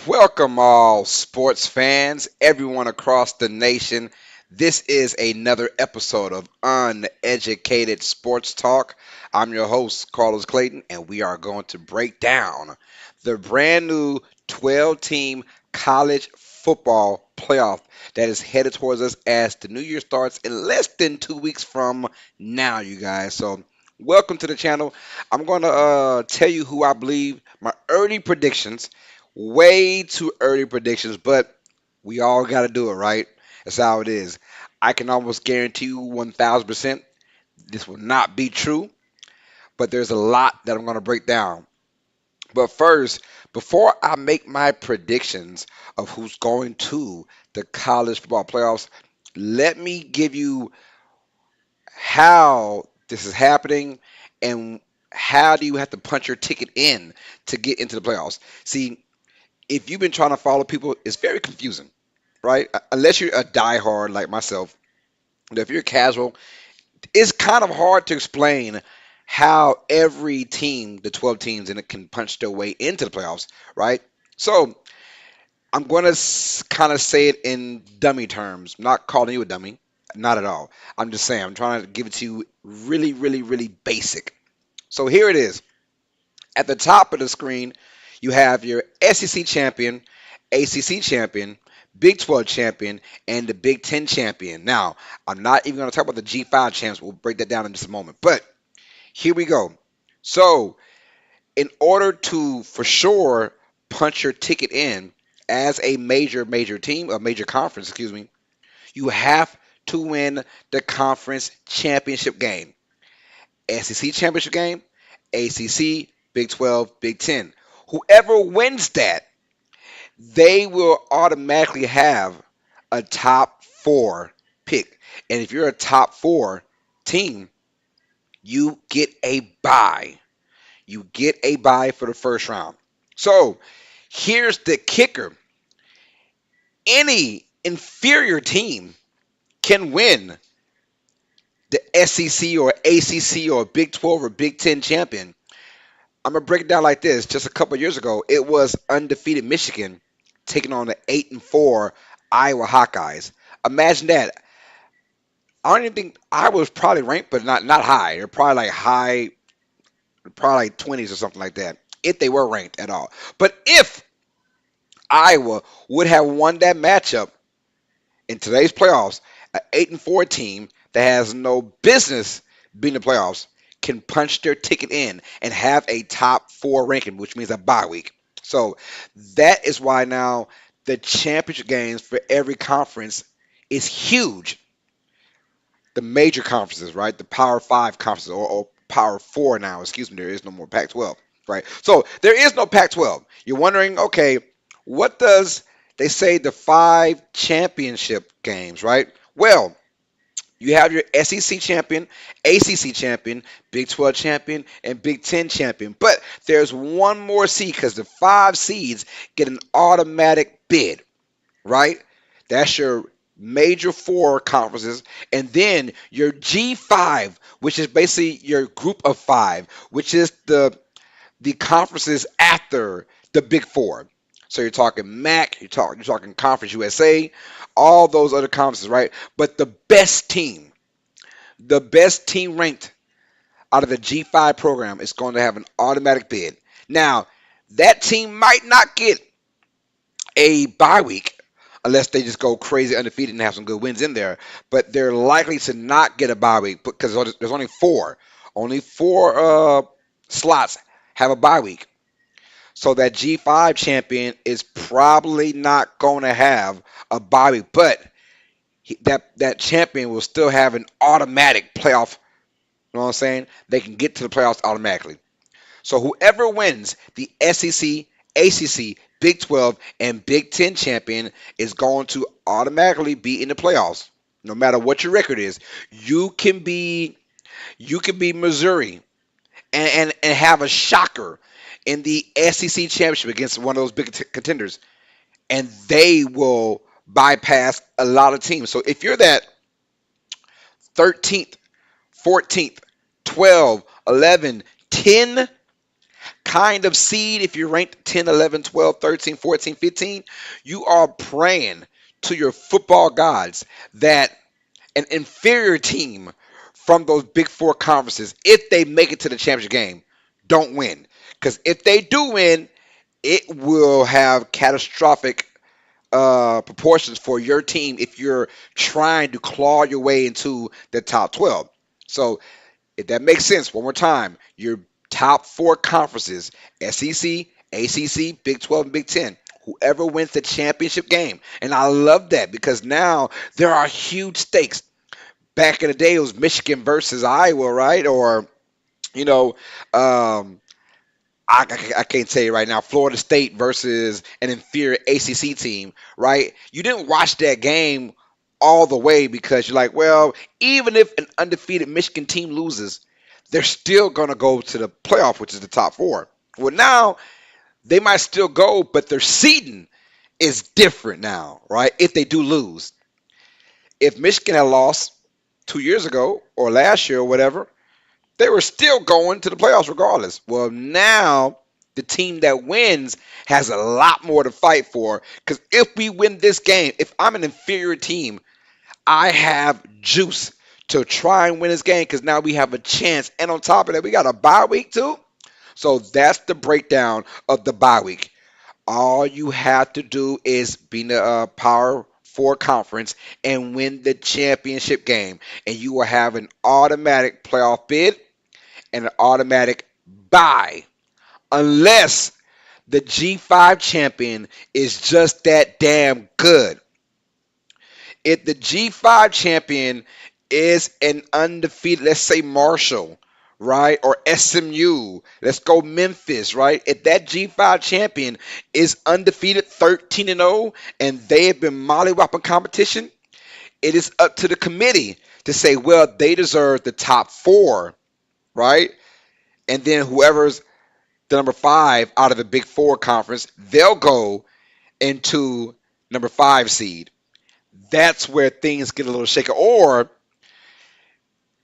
Welcome, all sports fans, everyone across the nation. This is another episode of Uneducated Sports Talk. I'm your host, Carlos Clayton, and we are going to break down the brand new 12 team college football playoff that is headed towards us as the new year starts in less than 2 weeks from now, you guys. So, welcome to the channel. I'm going to tell you who I believe my early predictions. Way too early predictions, but we all got to do it, right? That's how it is. I can almost guarantee you 1000% this will not be true, but there's a lot that I'm going to break down. But first, before I make my predictions of who's going to the college football playoffs, let me give you how this is happening and how do you have to punch your ticket in to get into the playoffs. See, if you've been trying to follow people, it's very confusing, right? Unless you're a diehard like myself. But if you're casual, it's kind of hard to explain how every team, the 12 teams in it, can punch their way into the playoffs, right? So I'm going to kind of say it in dummy terms. I'm not calling you a dummy, not at all. I'm just saying, I'm trying to give it to you really, really, really basic. So here it is. At the top of the screen, you have your SEC champion, ACC champion, Big 12 champion, and the Big 10 champion. Now, I'm not even going to talk about the G5 champs. We'll break that down in just a moment. But here we go. So, in order to, for sure, punch your ticket in as a major team, a major conference, excuse me, you have to win the conference championship game. SEC championship game, ACC, Big 12, Big 10. Whoever wins that, they will automatically have a top four pick. And if you're a top four team, you get a bye. You get a bye for the first round. So here's the kicker: any inferior team can win the SEC or ACC or Big 12 or Big 10 champion. I'm gonna break it down like this. Just a couple of years ago, it was undefeated Michigan taking on the 8-4 Iowa Hawkeyes. Imagine that. I don't even think Iowa was probably ranked, but not high. They're probably like high, probably like 20s or something like that, if they were ranked at all. But if Iowa would have won that matchup in today's playoffs, an 8-4 team that has no business being in the playoffs can punch their ticket in and have a top four ranking, which means a bye week. So that is why now the championship games for every conference is huge. The major conferences, right? The Power Five conferences, or Power Four now. Excuse me. There is no more Pac-12, right? So there is no Pac-12. You're wondering, okay, what does they say the five championship games, right? Well, you have your SEC champion, ACC champion, Big 12 champion, and Big 10 champion. But there's one more seed because the five seeds get an automatic bid, right? That's your major four conferences. And then your G5, which is basically your group of five, which is the conferences after the Big Four. So you're talking MAC, you're talking Conference USA, all those other conferences, right? But the best team ranked out of the G5 program is going to have an automatic bid. Now, that team might not get a bye week unless they just go crazy undefeated and have some good wins in there, but they're likely to not get a bye week because there's only four. Only four slots have a bye week. So that G5 champion is probably not going to have a bye week, but that champion will still have an automatic playoff. You know what I'm saying? They can get to the playoffs automatically. So whoever wins the SEC, ACC, Big 12, and Big 10 champion is going to automatically be in the playoffs. No matter what your record is, you can be Missouri and have a shocker in the SEC championship against one of those big contenders, and they will bypass a lot of teams. So if you're that 13th, 14th, 12, 11, 10 kind of seed, if you're ranked 10, 11, 12, 13, 14, 15, you are praying to your football gods that an inferior team from those big four conferences, if they make it to the championship game, don't win. Because if they do win, it will have catastrophic proportions for your team if you're trying to claw your way into the top 12. So if that makes sense, one more time, your top four conferences, SEC, ACC, Big 12, and Big 10, whoever wins the championship game. And I love that because now there are huge stakes. Back in the day, it was Michigan versus Iowa, right? Or, you know, um, I can't tell you right now, Florida State versus an inferior ACC team, right? You didn't watch that game all the way because you're like, well, even if an undefeated Michigan team loses, they're still going to go to the playoff, which is the top four. Well, now they might still go, but their seeding is different now, right? If they do lose. If Michigan had lost 2 years ago or last year or whatever, they were still going to the playoffs regardless. Well, now the team that wins has a lot more to fight for because if we win this game, if I'm an inferior team, I have juice to try and win this game because now we have a chance. And on top of that, we got a bye week too. So that's the breakdown of the bye week. All you have to do is be in the Power Four conference and win the championship game, and you will have an automatic playoff bid and an automatic bye, unless the G5 champion is just that damn good. If the G5 champion is an undefeated, let's say Marshall, right, or SMU, let's go Memphis, right? If that G5 champion is undefeated 13 and 0 and they have been mollywopping competition, it is up to the committee to say, well, they deserve the top four, right? And then whoever's the number five out of the Big Four conference, they'll go into number five seed. That's where things get a little shaky. Or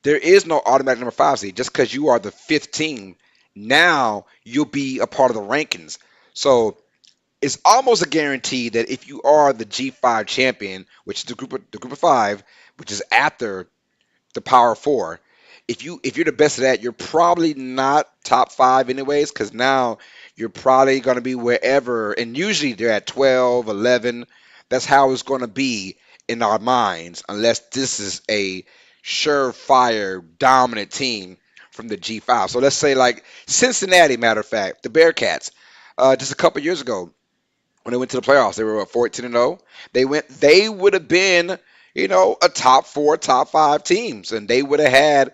there is no automatic number five seed. Just because you are the 15, now you'll be a part of the rankings. So it's almost a guarantee that if you are the G5 champion, which is the group of five, which is after the Power Four. If you're the best of that, you're probably not top five anyways, because now you're probably going to be wherever, and usually they're at 12, 11. That's how it's going to be in our minds, unless this is a surefire dominant team from the G5. So let's say like Cincinnati, matter of fact, the Bearcats, just a couple years ago when they went to the playoffs. They were 14 and 0. They would have been, a top four, top five teams, and they would have had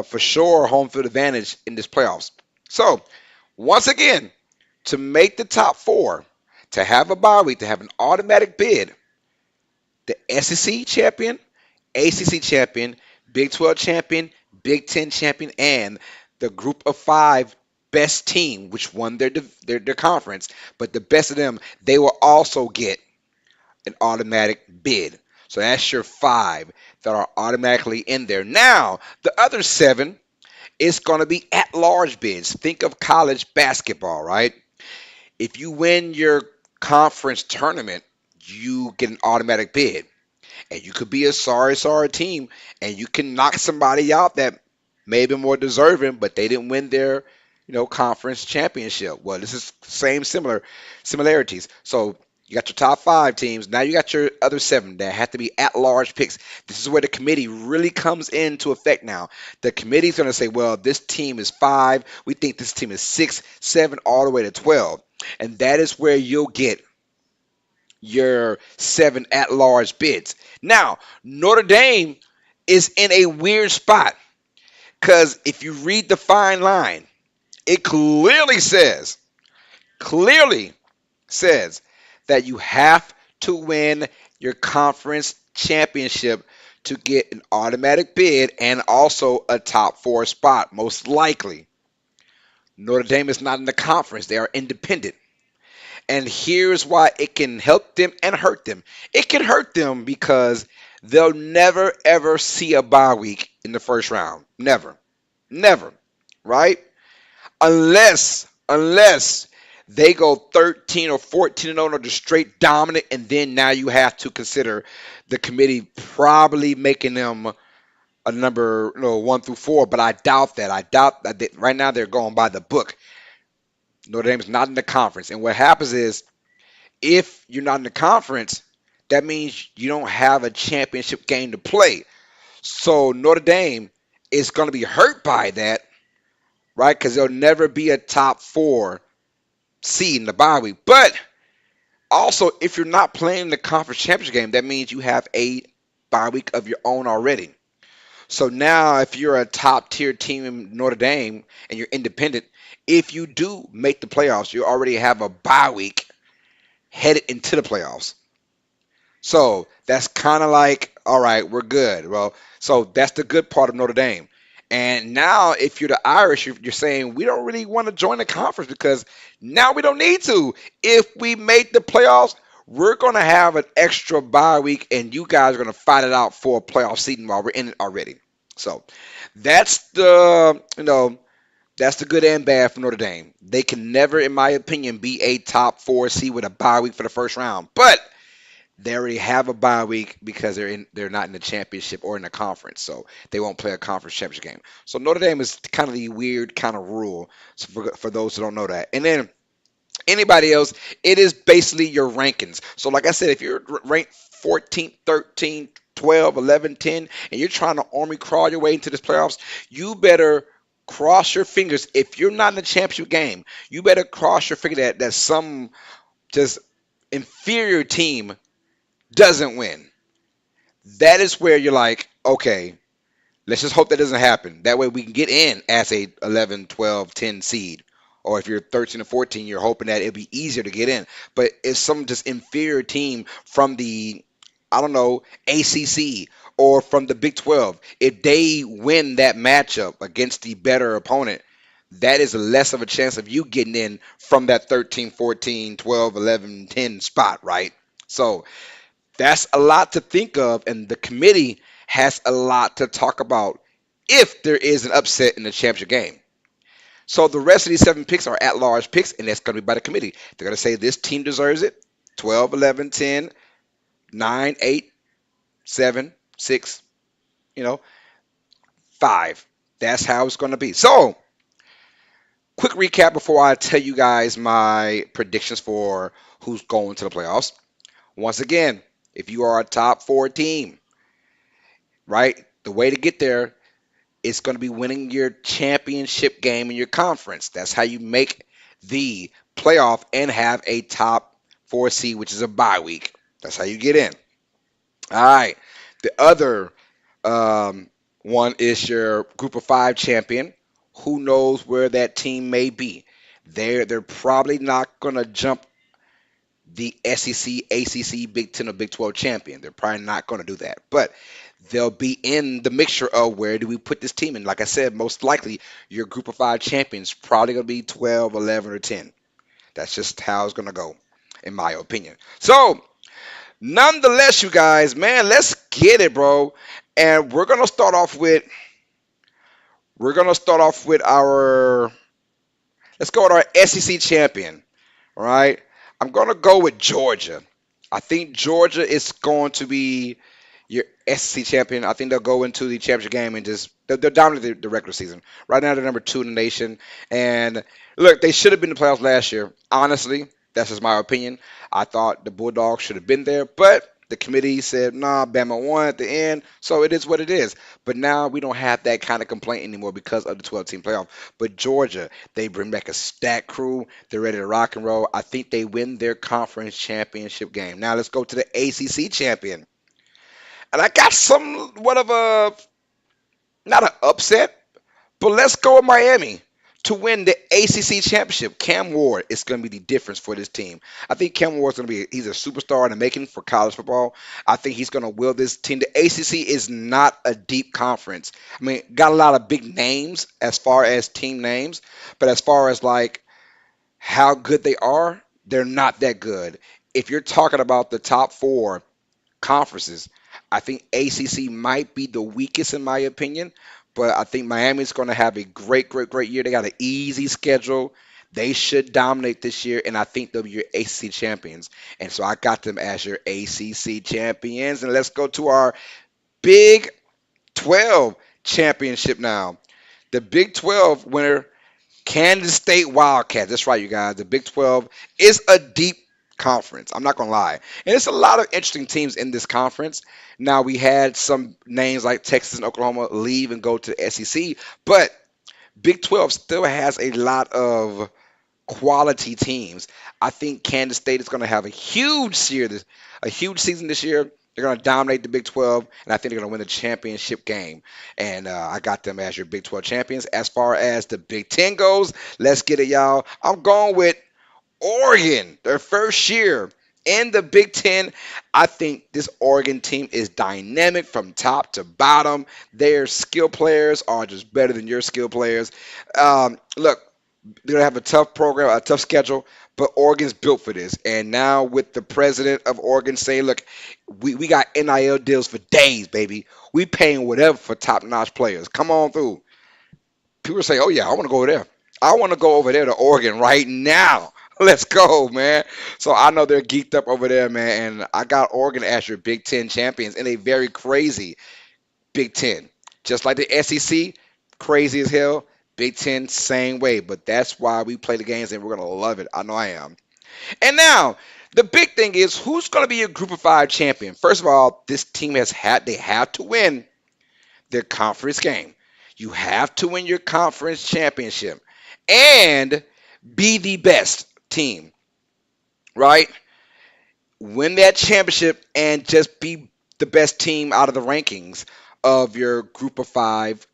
for sure home field advantage in this playoffs. So once again, to make the top four, to have a bye week, to have an automatic bid, the SEC champion, ACC champion, Big 12 champion, Big 10 champion, and the group of five best team, which won their conference, but the best of them, they will also get an automatic bid. So that's your five that are automatically in there. Now, the other seven is going to be at large bids. Think of college basketball, right? If you win your conference tournament, you get an automatic bid. And you could be a sorry team, and you can knock somebody out that may be more deserving, but they didn't win their, conference championship. Well, this is similarities. So you got your top five teams. Now you got your other seven that have to be at-large picks. This is where the committee really comes into effect now. The committee's going to say, well, this team is five. We think this team is six, seven, all the way to 12. And that is where you'll get your seven at-large bids. Now, Notre Dame is in a weird spot because if you read the fine line, it clearly says that you have to win your conference championship to get an automatic bid and also a top four spot, most likely. Notre Dame is not in the conference. They are independent. And here's why it can help them and hurt them. It can hurt them because they'll never, ever see a bye week in the first round. Never. Never. Right? Unless unless they go 13 or 14 and 0 and are just straight dominant, and then now you have to consider the committee probably making them a number, 1 through 4. But I doubt that. I doubt that right now they're going by the book. Notre Dame's not in the conference, and what happens is if you're not in the conference, that means you don't have a championship game to play. So Notre Dame is going to be hurt by that, right? Because they'll never be a top 4 seed in the bye week. But also, if you're not playing the conference championship game, that means you have a bye week of your own already. So now, if you're a top tier team in Notre Dame and you're independent, if you do make the playoffs, you already have a bye week headed into the playoffs. So that's kind of like, all right, we're good. Well, so that's the good part of Notre Dame. And now, if you're the Irish, you're saying we don't really want to join the conference because now we don't need to. If we make the playoffs, we're going to have an extra bye week, and you guys are going to fight it out for a playoff season while we're in it already. So that's that's the good and bad for Notre Dame. They can never, in my opinion, be a top 4 seed with a bye week for the first round. But they already have a bye week because they're not in the championship or in the conference, so they won't play a conference championship game. So Notre Dame is kind of the weird kind of rule, so for those who don't know that. And then anybody else, it is basically your rankings. So like I said, if you're ranked 14, 13, 12, 11, 10, and you're trying to army crawl your way into this playoffs, you better cross your fingers. If you're not in the championship game, you better cross your finger that some just inferior team doesn't win. That is where you're like, okay, let's just hope that doesn't happen. That way we can get in as a 11, 12, 10 seed. Or if you're 13 or 14, you're hoping that it'll be easier to get in. But if some just inferior team from the, I don't know, ACC or from the Big 12, if they win that matchup against the better opponent, that is less of a chance of you getting in from that 13, 14, 12, 11, 10 spot, right? So that's a lot to think of, and the committee has a lot to talk about if there is an upset in the championship game. So the rest of these 7 picks are at-large picks, and that's going to be by the committee. They're going to say this team deserves it. 12, 11, 10, 9, 8, 7, 6, you know, 5. That's how it's going to be. So, quick recap before I tell you guys my predictions for who's going to the playoffs. Once again, if you are a top 4 team, right, the way to get there, it's going to be winning your championship game in your conference. That's how you make the playoff and have a top 4 seed, which is a bye week. That's how you get in. All right. The other one is your group of 5 champion. Who knows where that team may be? They're probably not going to jump the SEC, ACC, Big Ten, or Big 12 champion. They're probably not going to do that. But they'll be in the mixture of where do we put this team in. Like I said, most likely your group of 5 champions probably going to be 12, 11, or 10. That's just how it's going to go, in my opinion. So, nonetheless, you guys, man, let's get it, bro. And we're gonna start off with our let's go with our SEC champion. All right. I'm going to go with Georgia. I think Georgia is going to be your SEC champion. I think they'll go into the championship game and just they'll dominate the regular season. Right now they're number 2 in the nation. And look, they should have been in the playoffs last year. Honestly, that's just my opinion. I thought the Bulldogs should have been there, but the committee said, nah, Bama won at the end, so it is what it is. But now we don't have that kind of complaint anymore because of the 12-team playoff. But Georgia, they bring back a stacked crew. They're ready to rock and roll. I think they win their conference championship game. Now let's go to the ACC champion. And I got somewhat of not an upset, but let's go with Miami to win the ACC championship. Cam Ward is going to be the difference for this team. I think Cam Ward's going to he's a superstar in the making for college football. I think he's going to will this team. The ACC is not a deep conference. I mean, got a lot of big names as far as team names, but as far as like how good they are, they're not that good. If you're talking about the top 4 conferences, I think ACC might be the weakest in my opinion, but I think Miami's going to have a great, great, great year. They got an easy schedule. They should dominate this year, and I think they'll be your ACC champions. And so I got them as your ACC champions. And let's go to our Big 12 championship now. The Big 12 winner, Kansas State Wildcats. That's right, you guys. The Big 12 is a deep conference. I'm not going to lie. And it's a lot of interesting teams in this conference. Now, we had some names like Texas and Oklahoma leave and go to the SEC, but Big 12 still has a lot of quality teams. I think Kansas State is going to have a huge season this year. They're going to dominate the Big 12, and I think they're going to win the championship game. And I got them as your Big 12 champions. As far as the Big 10 goes, let's get it, y'all. I'm going with Oregon, their first year in the Big Ten. I think this Oregon team is dynamic from top to bottom. Their skill players are just better than your skill players. Look, they're gonna have a tough program, a tough schedule, but Oregon's built for this. And now with the president of Oregon saying, "Look, we got NIL deals for days, baby. We paying whatever for top-notch players. Come on through." People say, "Oh yeah, I want to go over there. I want to go over there to Oregon right now. Let's go, man." So I know they're geeked up over there, man. And I got Oregon as your Big Ten champions in a very crazy Big Ten. Just like the SEC, crazy as hell. Big Ten, same way. But that's why we play the games and we're going to love it. I know I am. And now, the big thing is who's going to be your Group of Five champion? First of all, this team they have to win their conference game. You have to win your conference championship and be the best team, right? Win that championship and just be the best team out of the rankings of your Group of Five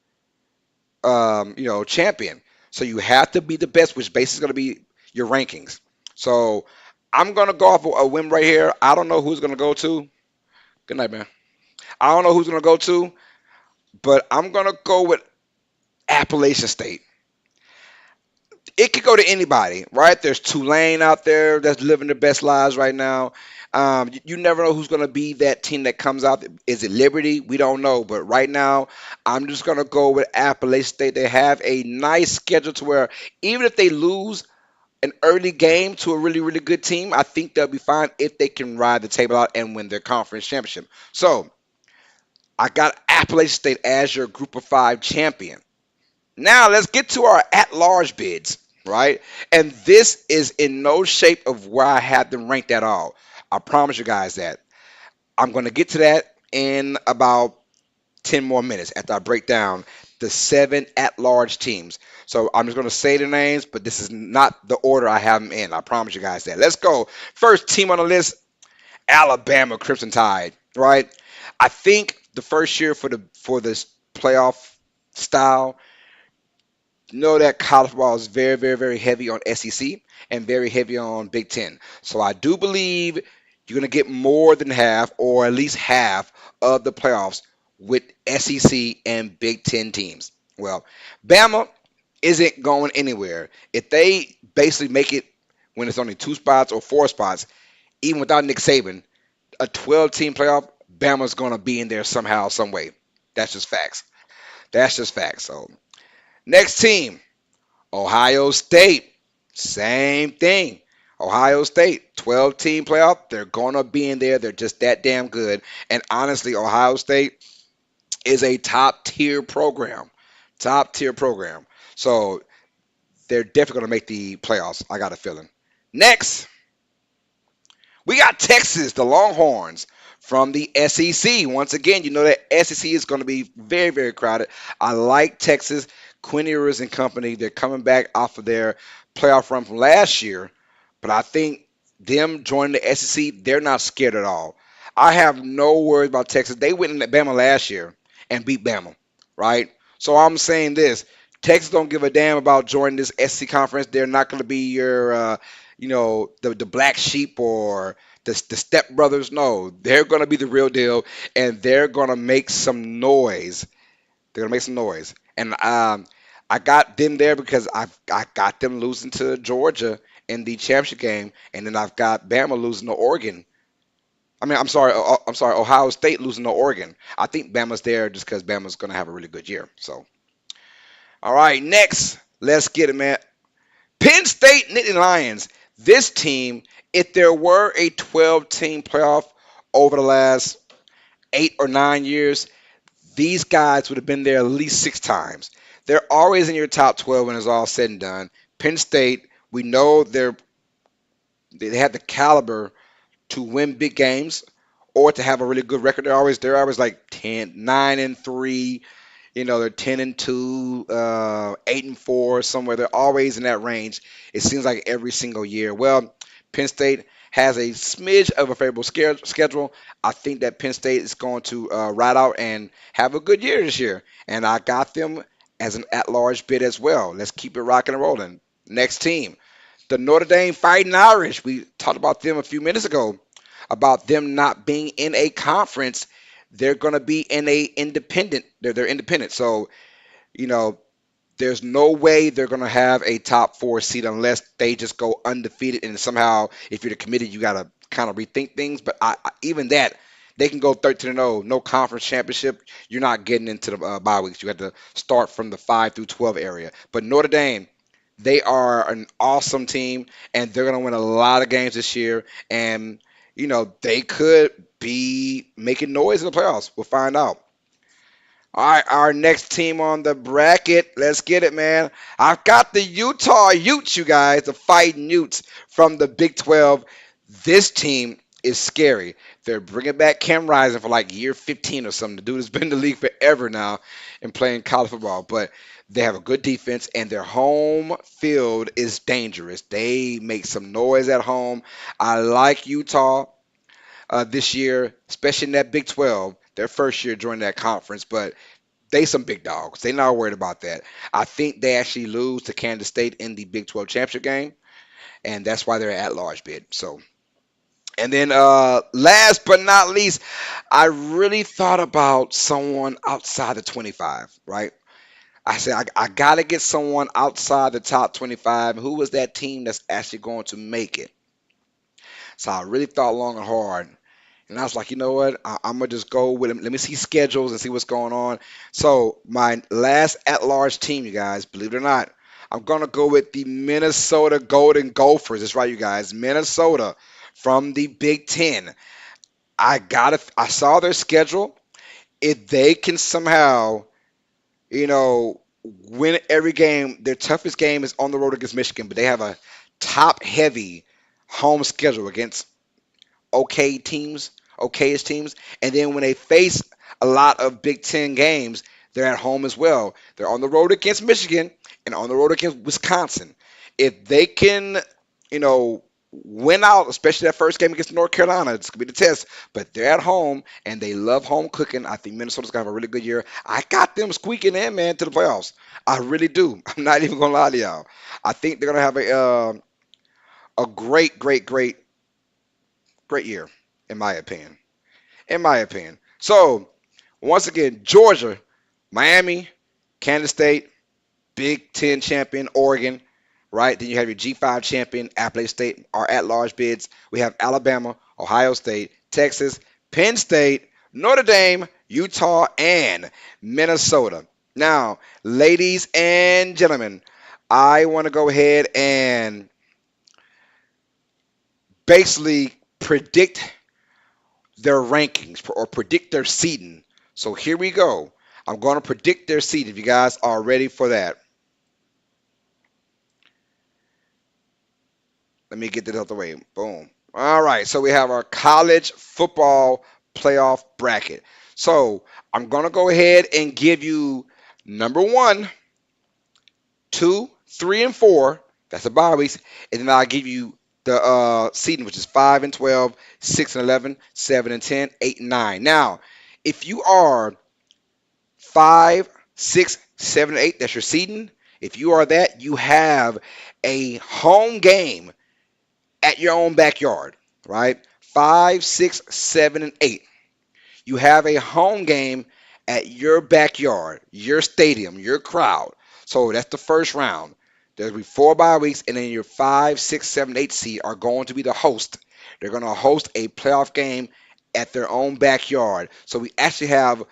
champion. So you have to be the best, which basically is going to be your rankings. So I'm going to go off a whim right here. I don't know who's going to go to. Good night, man. I don't know who's going to go to, but I'm going to go with Appalachian State. It could go to anybody, right? There's Tulane out there that's living their best lives right now. You never know who's going to be that team that comes out. Is it Liberty? We don't know. But right now, I'm just going to go with Appalachian State. They have a nice schedule to where even if they lose an early game to a really, really good team, I think they'll be fine if they can ride the table out and win their conference championship. So I got Appalachian State as your Group of Five champion. Now let's get to our at-large bids, right? And this is in no shape of where I had them ranked at all. I promise you guys that. I'm going to get to that in about 10 more minutes after I break down the 7 at-large teams. So I'm just going to say the names, but this is not the order I have them in. I promise you guys that. Let's go. First team on the list, Alabama Crimson Tide, right? I think the first year for this playoff style, know that college football is very, very, very heavy on SEC and very heavy on Big Ten. So I do believe you're going to get more than half or at least half of the playoffs with SEC and Big Ten teams. Well, Bama isn't going anywhere. If they basically make it when it's only 2 spots or 4 spots, even without Nick Saban, a 12-team playoff, Bama's going to be in there somehow, some way. That's just facts. That's just facts. So next team, Ohio State. Same thing. Ohio State, 12-team playoff. They're going to be in there. They're just that damn good. And honestly, Ohio State is a top-tier program. Top-tier program. So they're definitely going to make the playoffs. I got a feeling. Next, we got Texas, the Longhorns from the SEC. Once again, you know that SEC is going to be very, very crowded. I like Texas. Quinn Ewers and company, they're coming back off of their playoff run from last year. But I think them joining the SEC, they're not scared at all. I have no worries about Texas. They went in Bama last year and beat Bama, right? So I'm saying this. Texas don't give a damn about joining this SEC conference. They're not going to be your, the black sheep or the step brothers. No, they're going to be the real deal, and they're going to make some noise. They're going to make some noise. And I got them there because I got them losing to Georgia in the championship game, and then I've got Bama losing to Oregon. I'm sorry, Ohio State losing to Oregon. I think Bama's there just because Bama's going to have a really good year. So, all right, next, let's get it, man. Penn State Nittany Lions. This team, if there were a 12-team playoff over the last 8 or 9 years, these guys would have been there at least 6 times. They're always in your top 12 when it's all said and done. Penn State, we know they have the caliber to win big games or to have a really good record. They're always like 10, 9-3. They're 10-2, 8-4, somewhere. They're always in that range. It seems like every single year. Well, Penn State has a smidge of a favorable schedule. I think that Penn State is going to ride out and have a good year this year. And I got them as an at-large bid as well. Let's keep it rocking and rolling. Next team, the Notre Dame Fighting Irish. We talked about them a few minutes ago, about them not being in a conference. They're going to be in a independent. They're independent. So, you know, there's no way they're going to have a top four seed unless they just go undefeated. And somehow, if you're the committee, you got to kind of rethink things. But even that, they can go 13-0, no conference championship. You're not getting into the bye weeks. You have to start from the 5 through 12 area. But Notre Dame, they are an awesome team, and they're going to win a lot of games this year. And, they could be making noise in the playoffs. We'll find out. All right, our next team on the bracket. Let's get it, man. I've got the Utah Utes, you guys, the Fighting Utes from the Big 12. This team is scary. They're bringing back Cam Rising for like year 15 or something. The dude has been in the league forever now and playing college football, but they have a good defense and their home field is dangerous. They make some noise at home. I like Utah this year, especially in that Big 12, their first year joining that conference, but they some big dogs. They not worried about that. I think they actually lose to Kansas State in the Big 12 championship game, and that's why they're at large bid. So, and then last but not least, I really thought about someone outside the 25, right? I said I got to get someone outside the top 25. Who was that team that's actually going to make it? So I really thought long and hard. And I was like, you know what? I'm gonna just go with him. Let me see schedules and see what's going on. So my last at-large team, you guys, believe it or not, I'm gonna go with the Minnesota Golden Gophers. That's right, you guys, Minnesota from the Big Ten. I saw their schedule. If they can somehow, you know, win every game, their toughest game is on the road against Michigan, but they have a top-heavy home schedule against okay teams, okayish teams, and then when they face a lot of Big Ten games, they're at home as well. They're on the road against Michigan and on the road against Wisconsin. If they can, you know, win out, especially that first game against North Carolina, it's gonna be the test. But they're at home and they love home cooking. I think Minnesota's gonna have a really good year. I got them squeaking in, man, to the playoffs. I really do. I'm not even gonna lie to y'all. I think they're gonna have a great, great, great, great year, in my opinion. In my opinion. So, once again, Georgia, Miami, Kansas State, Big Ten champion, Oregon, right? Then you have your G5 champion, Appalachian State, our at-large bids. We have Alabama, Ohio State, Texas, Penn State, Notre Dame, Utah, and Minnesota. Now, ladies and gentlemen, I want to go ahead and basically predict their rankings or predict their seeding. So here we go. I'm going to predict their seed if you guys are ready for that. Let me get this out of the way. Boom. All right. So we have our college football playoff bracket. So I'm going to go ahead and give you number one, two, three, and four. That's the bye weeks. And then I'll give you the seeding, which is 5 and 12, 6 and 11, 7 and 10, 8 and 9. Now, if you are 5, 6, 7, and 8, that's your seeding. If you are that, you have a home game at your own backyard, right? 5, 6, 7, and 8. You have a home game at your backyard, your stadium, your crowd. So that's the first round. There'll be 4 bye weeks, and then your 5, 6, 7, 8 seed are going to be the host. They're going to host a playoff game at their own backyard. So we actually have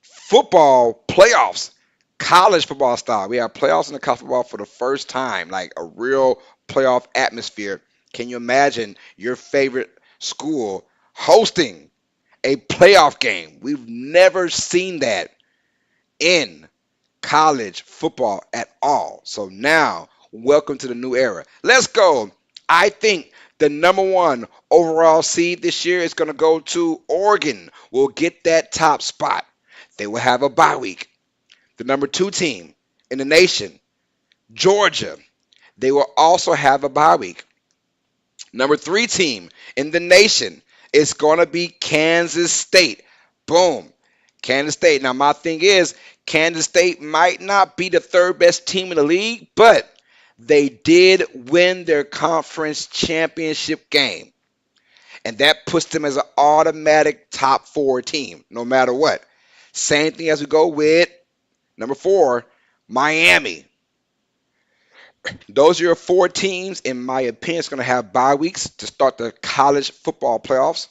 football playoffs College football style. We have playoffs in the college football for the first time, like a real playoff atmosphere. Can you imagine your favorite school hosting a playoff game? We've never seen that in college football at all. So now, welcome to the new era. Let's go. I think the number one overall seed this year is going to go to Oregon. We'll get that top spot. They will have a bye week. The number two team in the nation, Georgia, they will also have a bye week. Number three team in the nation is going to be Kansas State. Boom. Kansas State. Now, my thing is, Kansas State might not be the third best team in the league, but they did win their conference championship game. And that puts them as an automatic top four team, no matter what. Same thing as we go with number four, Miami. Those are your four teams, in my opinion, is going to have bye weeks to start the college football playoffs.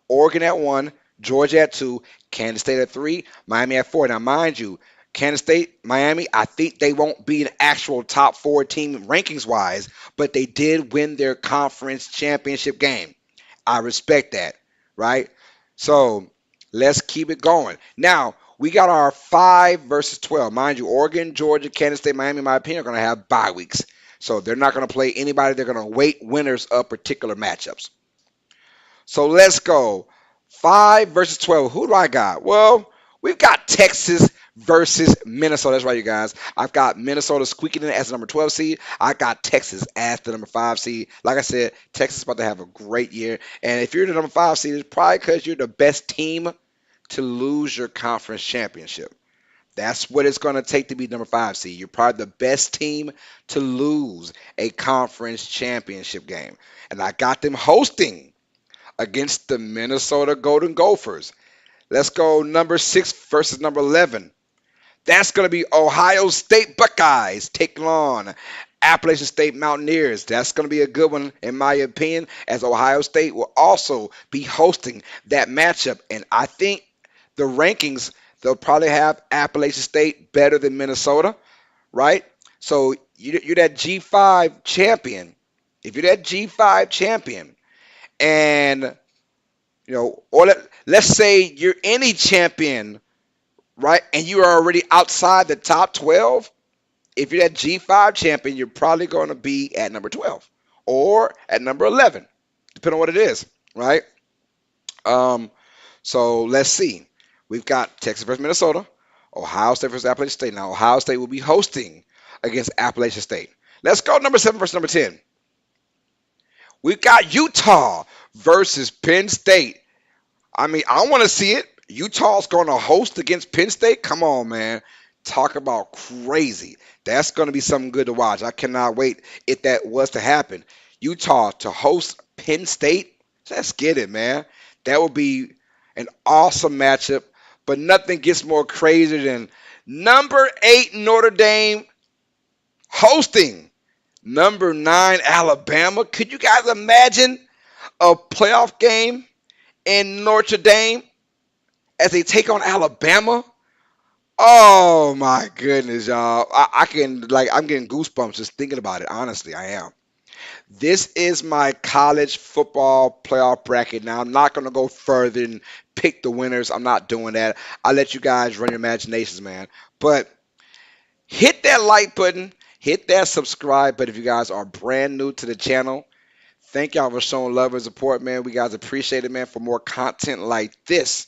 Oregon at one, Georgia at two, Kansas State at three, Miami at four. Now, mind you, Kansas State, Miami, I think they won't be an actual top four team rankings wise, but they did win their conference championship game. I respect that, right? So let's keep it going. Now, we got our 5 versus 12. Mind you, Oregon, Georgia, Kansas State, Miami, in my opinion, are going to have bye weeks. So they're not going to play anybody. They're going to wait winners of particular matchups. So let's go. 5 versus 12. Who do I got? Well, we've got Texas versus Minnesota. That's right, you guys. I've got Minnesota squeaking in as the number 12 seed. I got Texas as the number 5 seed. Like I said, Texas is about to have a great year. And if you're the number 5 seed, it's probably because you're the best team to lose your conference championship. That's what it's going to take to be number 5 seed. You're probably the best team to lose a conference championship game. And I got them hosting against the Minnesota Golden Gophers. Let's go number 6 versus number 11. That's going to be Ohio State Buckeyes taking on Appalachian State Mountaineers. That's going to be a good one, in my opinion, as Ohio State will also be hosting that matchup. And I think the rankings, they'll probably have Appalachian State better than Minnesota, right? So you're that G5 champion. If you're that G5 champion, and or let's say you're any champion, right? And you are already outside the top 12. If you're that G5 champion, you're probably going to be at number 12 or at number 11, depending on what it is, right? Um, so let's see. We've got Texas versus Minnesota, Ohio State versus Appalachian State. Now, Ohio State will be hosting against Appalachian State. Let's go number 7 versus number 10. We've got Utah versus Penn State. I mean, I want to see it. Utah's going to host against Penn State. Come on, man. Talk about crazy. That's going to be something good to watch. I cannot wait if that was to happen. Utah to host Penn State. Let's get it, man. That would be an awesome matchup. But nothing gets more crazy than number 8 Notre Dame hosting number 9 Alabama. Could you guys imagine a playoff game in Notre Dame as they take on Alabama? Oh my goodness, y'all. I can I'm getting goosebumps just thinking about it. Honestly, I am. This is my college football playoff bracket. Now I'm not gonna go further and pick the winners. I'm not doing that. I let you guys run your imaginations, man. But hit that like button, hit that subscribe button if you guys are brand new to the channel. Thank y'all for showing love and support, man. We guys appreciate it, man, for more content like this.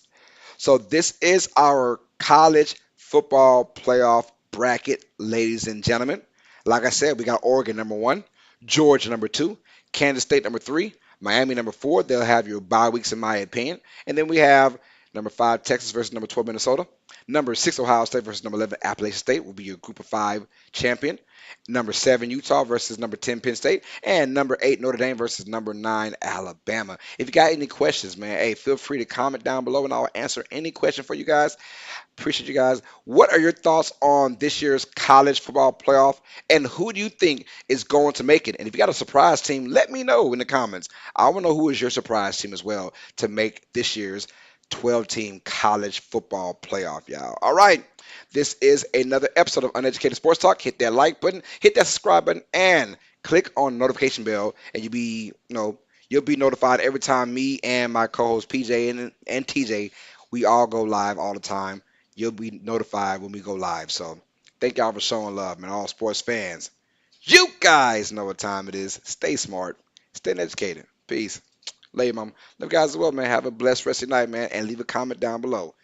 So this is our college football playoff bracket, ladies and gentlemen. Like I said, we got Oregon number 1, Georgia number 2, Kansas State number 3, Miami number 4. They'll have your bye weeks, in my opinion. And then we have number 5, Texas versus number 12, Minnesota. Number 6, Ohio State versus number 11, Appalachian State will be your group of 5 champion. Number 7, Utah versus number 10, Penn State. And number 8, Notre Dame versus number 9, Alabama. If you got any questions, man, hey, feel free to comment down below and I'll answer any question for you guys. Appreciate you guys. What are your thoughts on this year's college football playoff? And who do you think is going to make it? And if you got a surprise team, let me know in the comments. I want to know who is your surprise team as well to make this year's 12-team college football playoff, y'all. All right. This is another episode of Uneducated Sports Talk. Hit that like button, hit that subscribe button, and click on the notification bell, and you'll be notified every time me and my co-host PJ and TJ, we all go live all the time. You'll be notified when we go live. So thank y'all for showing love, man. All sports fans. You guys know what time it is. Stay smart. Stay educated. Peace. Love you, mama. Love you guys as well, man. Have a blessed rest of your night, man. And leave a comment down below.